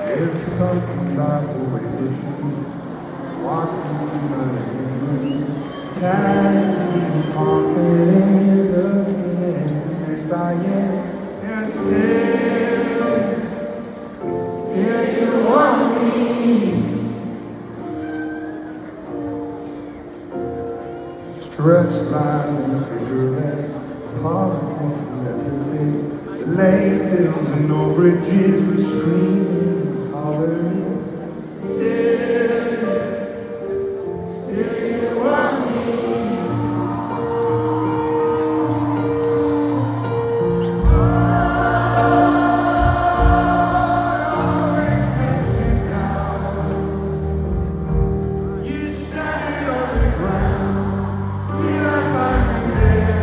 There's something about the way that you walked into my room, casually confident, looking at the mess I am, and still you want me. Stress lines and cigarettes, politics and deficits, late bills and overages, we're screaming and hollering. Still you want me. Always let you down. You shattered on the ground. Still I find you there.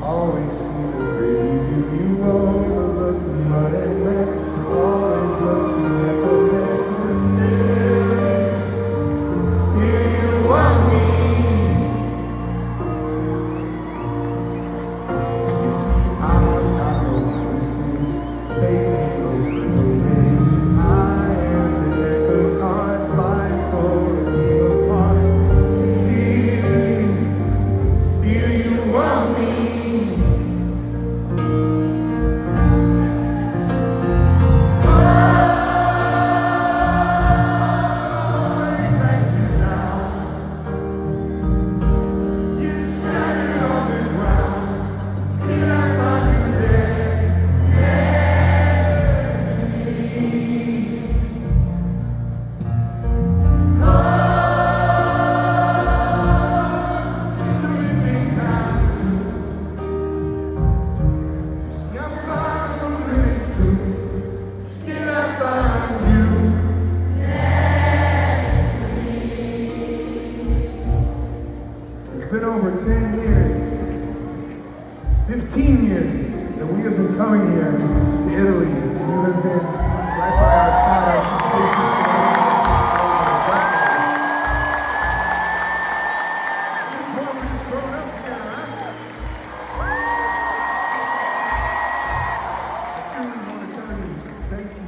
Always see the pretty view. You overlook the mud and mess. Always looking at the mess. And still you want me. You see, I've got no innocence. Faith ain't no privilege. I am the deck of cards by soul and game of hearts. Still you want me. It's been over 10 years, 15 years that we have been coming here to Italy, and you have been right by our side, our supporters. At this point, we're just growing up together, right? I truly want to tell you, thank you.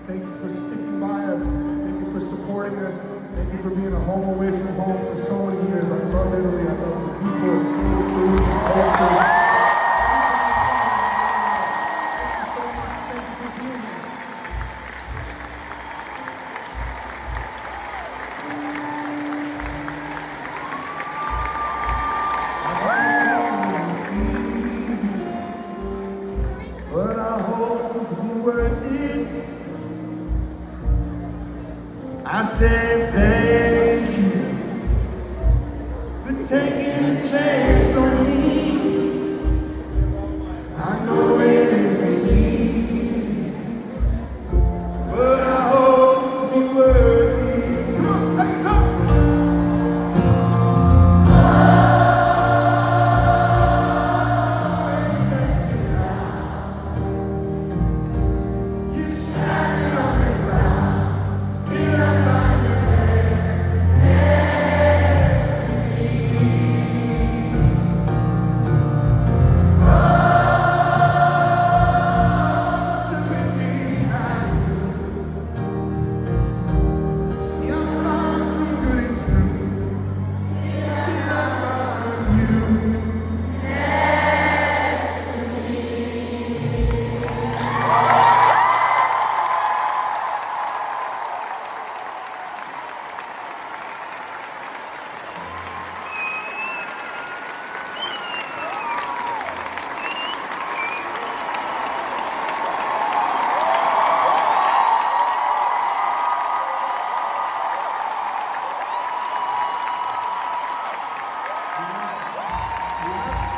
Thank you for sticking by us. Thank you for supporting us. Thank you for being a home away from home for so many years. I love Italy. I love the people, the food, the culture. Thank you so much. Thank you for being here. Easy, but I hope it's been worth it. I said thank you for taking a chance on me. I know it isn't easy, but I hope to be worthy. Come on, take us up. You shattered on the ground, still I find you there. ครับ